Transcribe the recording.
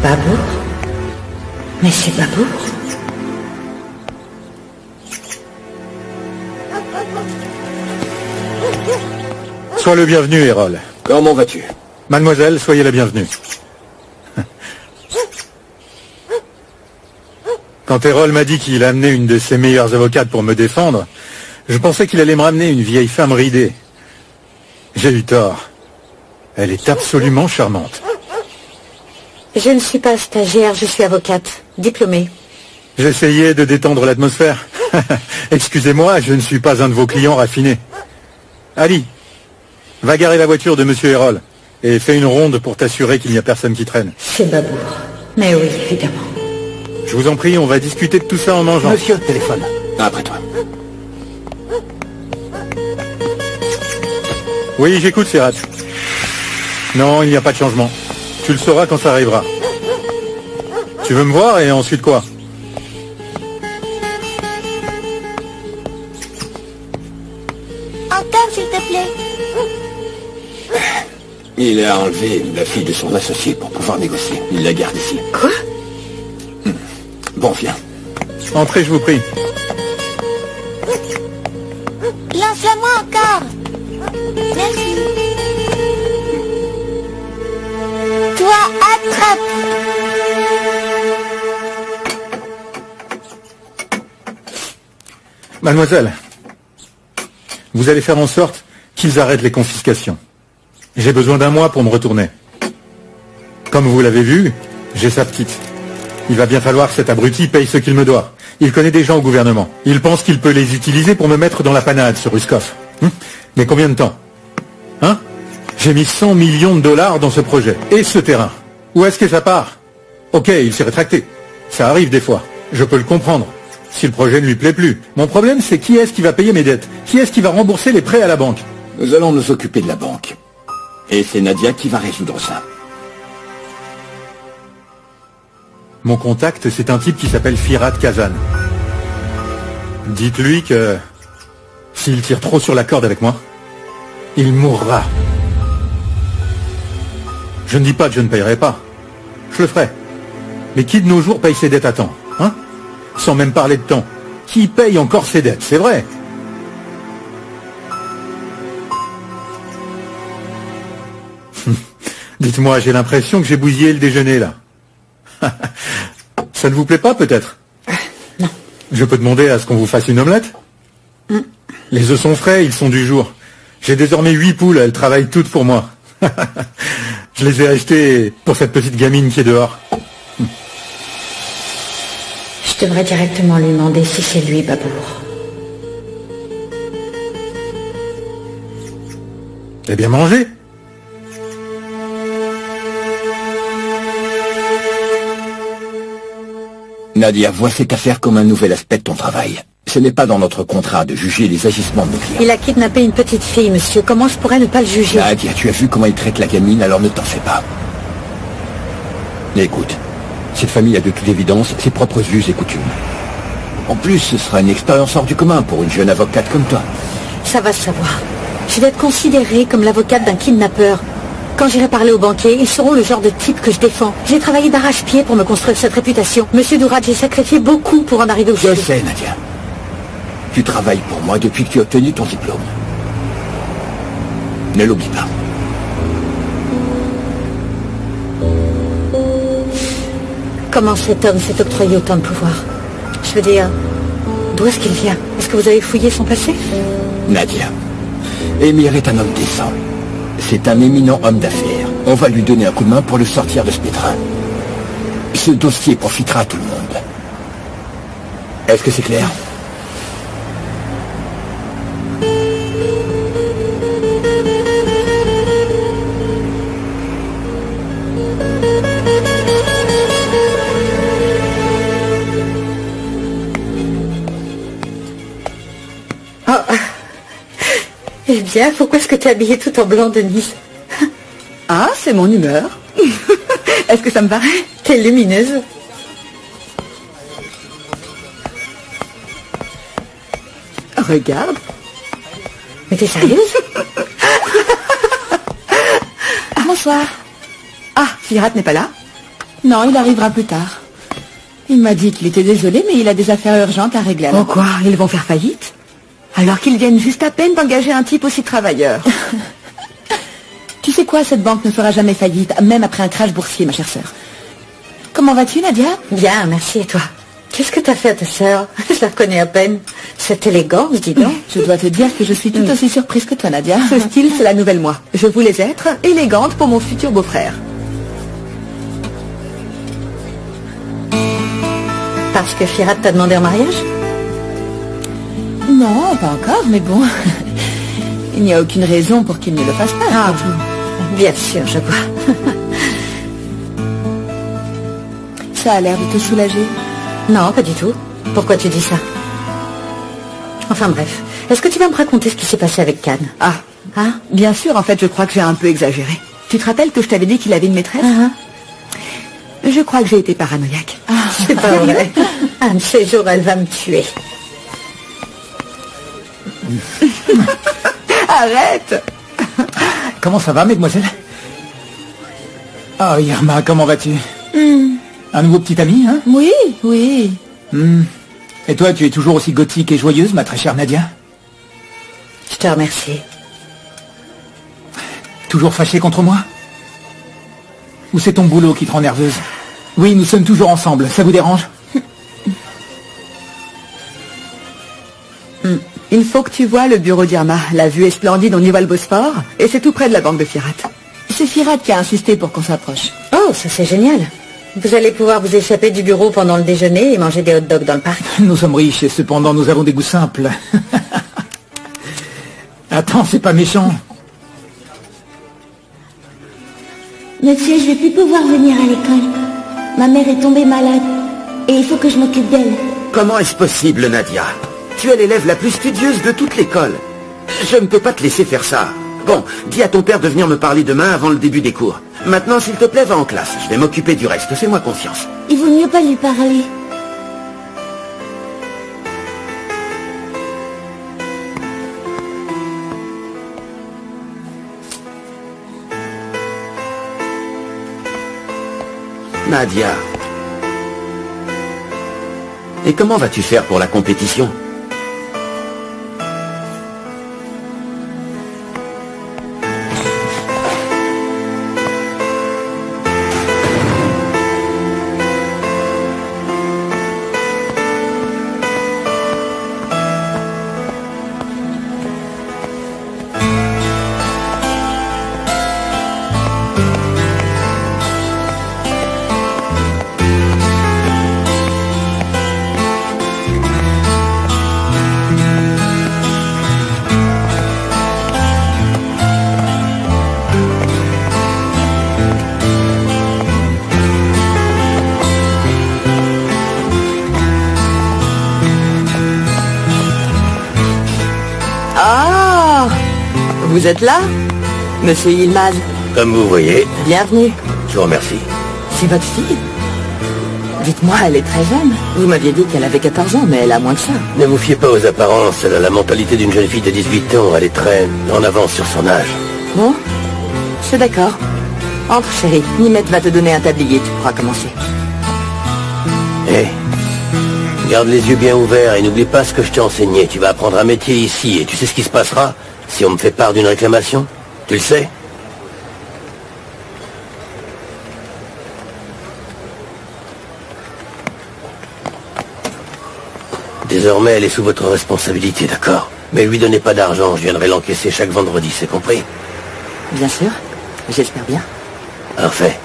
Babour? Mais c'est Babour? Sois le bienvenu, Errol. Comment vas-tu? Mademoiselle, soyez la bienvenue. Quand Errol m'a dit qu'il amenait une de ses meilleures avocates pour me défendre, je pensais qu'il allait me ramener une vieille femme ridée. J'ai eu tort. Elle est absolument charmante. Je ne suis pas stagiaire, je suis avocate, diplômée. J'essayais de détendre l'atmosphère. Excusez-moi, je ne suis pas un de vos clients raffinés. Ali, va garer la voiture de Monsieur Errol et fais une ronde pour t'assurer qu'il n'y a personne qui traîne. C'est Babour. Mais oui, évidemment. Je vous en prie, on va discuter de tout ça en mangeant. Monsieur, téléphone. Après toi. Oui, j'écoute, Serrat. Non, il n'y a pas de changement. Tu le sauras quand ça arrivera. Tu veux me voir et ensuite quoi? Encore, s'il te plaît. Il a enlevé la fille de son associé pour pouvoir négocier. Il la garde ici. Quoi? Bon, viens. Entrez, je vous prie. Lance-la-moi encore. Merci. Toi, attrape. Mademoiselle, vous allez faire en sorte qu'ils arrêtent les confiscations. J'ai besoin d'un mois pour me retourner. Comme vous l'avez vu, j'ai sa petite. Il va bien falloir que cet abruti paye ce qu'il me doit. Il connaît des gens au gouvernement. Il pense qu'il peut les utiliser pour me mettre dans la panade sur Ruskov. Mais combien de temps? Hein? J'ai mis 100 millions de dollars dans ce projet. Et ce terrain. Où est-ce que ça part? Ok, il s'est rétracté. Ça arrive des fois. Je peux le comprendre. Si le projet ne lui plaît plus. Mon problème, c'est qui est-ce qui va payer mes dettes? Qui est-ce qui va rembourser les prêts à la banque? Nous allons nous occuper de la banque. Et c'est Nadia qui va résoudre ça. Mon contact, c'est un type qui s'appelle Firat Kazan. Dites-lui que s'il tire trop sur la corde avec moi, il mourra. Je ne dis pas que je ne payerai pas. Je le ferai. Mais qui de nos jours paye ses dettes à temps, hein? Sans même parler de temps. Qui paye encore ses dettes, c'est vrai? Dites-moi, j'ai l'impression que j'ai bousillé le déjeuner, là. Ça ne vous plaît pas, peut-être? Non. Je peux demander à ce qu'on vous fasse une omelette? Les œufs sont frais, ils sont du jour. J'ai désormais 8 poules, elles travaillent toutes pour moi. Je les ai achetées pour cette petite gamine qui est dehors. Je devrais directement lui demander si c'est lui, Babour. Eh bien, mangez. Nadia, vois cette affaire comme un nouvel aspect de ton travail. Ce n'est pas dans notre contrat de juger les agissements de nos clients. Il a kidnappé une petite fille, monsieur. Comment je pourrais ne pas le juger? Nadia, tu as vu comment il traite la gamine, alors ne t'en fais pas. Écoute, cette famille a de toute évidence ses propres us et coutumes. En plus, ce sera une expérience hors du commun pour une jeune avocate comme toi. Ça va se savoir. Je vais être considérée comme l'avocate d'un kidnappeur. Quand j'irai parler aux banquiers, ils seront le genre de type que je défends. J'ai travaillé d'arrache-pied pour me construire cette réputation. Monsieur Dourad, j'ai sacrifié beaucoup pour en arriver où je Je suis. sais, Nadia. Tu travailles pour moi depuis que tu as obtenu ton diplôme. Ne l'oublie pas. Comment cet homme s'est octroyé autant de pouvoir? Je veux dire, d'où est-ce qu'il vient? Est-ce que vous avez fouillé son passé? Nadia, Émir est un homme décent. C'est un éminent homme d'affaires. On va lui donner un coup de main pour le sortir de ce pétrin. Ce dossier profitera à tout le monde. Est-ce que c'est clair? Eh bien, pourquoi est-ce que tu es habillée tout en blanc, Denise? Ah, c'est mon humeur. Est-ce que ça me paraît? T'es lumineuse. Regarde. Mais t'es sérieuse? Bonsoir. Ah, Firat n'est pas là? Non, il arrivera plus tard. Il m'a dit qu'il était désolé, mais il a des affaires urgentes à régler. Oh quoi? Ils vont faire faillite? Alors qu'ils viennent juste à peine d'engager un type aussi travailleur. Tu sais quoi, cette banque ne fera jamais faillite, même après un crash boursier, ma chère sœur. Comment vas-tu, Nadia? Bien, merci, et toi? Qu'est-ce que t'as fait à ta sœur? Je la reconnais à peine. Cette élégance, dis donc. Je dois te dire que je suis tout aussi surprise que toi, Nadia. Ce style, c'est la nouvelle moi. Je voulais être élégante pour mon futur beau-frère. Parce que Firat t'a demandé en mariage? Non, pas encore, mais bon. Il n'y a aucune raison pour qu'il ne le fasse pas. Ah, bien sûr, je vois. Ça a l'air de te soulager. Non, pas du tout. Pourquoi tu dis ça? Enfin bref, est-ce que tu vas me raconter ce qui s'est passé avec Khan? Ah, Hein? bien sûr, en fait, je crois que j'ai un peu exagéré. Tu te rappelles que je t'avais dit qu'il avait une maîtresse? Je crois que j'ai été paranoïaque. C'est pas vrai. Un de ces jours, elle va me tuer. Arrête! Comment ça va, mesdemoiselles? Oh, Irma, comment vas-tu? Un nouveau petit ami, hein? Oui, oui. Et toi, tu es toujours aussi gothique et joyeuse, ma très chère Nadia? Je te remercie. Toujours fâchée contre moi? Ou c'est ton boulot qui te rend nerveuse? Oui, nous sommes toujours ensemble, ça vous dérange? Il faut que tu vois le bureau d'Irma. La vue est splendide, on y voit le Bosphore, et c'est tout près de la banque de Firat. C'est Firat qui a insisté pour qu'on s'approche. Oh, ça c'est génial. Vous allez pouvoir vous échapper du bureau pendant le déjeuner et manger des hot dogs dans le parc. Nous sommes riches et cependant nous avons des goûts simples. Attends, c'est pas méchant. Monsieur, je vais plus pouvoir venir à l'école. Ma mère est tombée malade. Et il faut que je m'occupe d'elle. Comment est-ce possible, Nadia? Tu es l'élève la plus studieuse de toute l'école. Je ne peux pas te laisser faire ça. Bon, dis à ton père de venir me parler demain avant le début des cours. Maintenant, s'il te plaît, va en classe. Je vais m'occuper du reste. Fais-moi confiance. Il vaut mieux pas lui parler. Nadia. Et comment vas-tu faire pour la compétition? Vous êtes là? Monsieur Yilmaz. Comme vous voyez. Bienvenue. Je vous remercie. C'est votre fille? Dites-moi, elle est très jeune. Vous m'aviez dit qu'elle avait 14 ans, mais elle a moins que ça. Ne vous fiez pas aux apparences. Elle a la mentalité d'une jeune fille de 18 ans. Elle est très en avance sur son âge. Bon, c'est d'accord. Entre, chérie. Nimette va te donner un tablier, tu pourras commencer. Hé, garde les yeux bien ouverts et n'oublie pas ce que je t'ai enseigné. Tu vas apprendre un métier ici et tu sais ce qui se passera si on me fait part d'une réclamation? Tu le sais? Désormais, elle est sous votre responsabilité, d'accord? Mais lui donnez pas d'argent, je viendrai l'encaisser chaque vendredi, c'est compris? Bien sûr. J'espère bien. Parfait.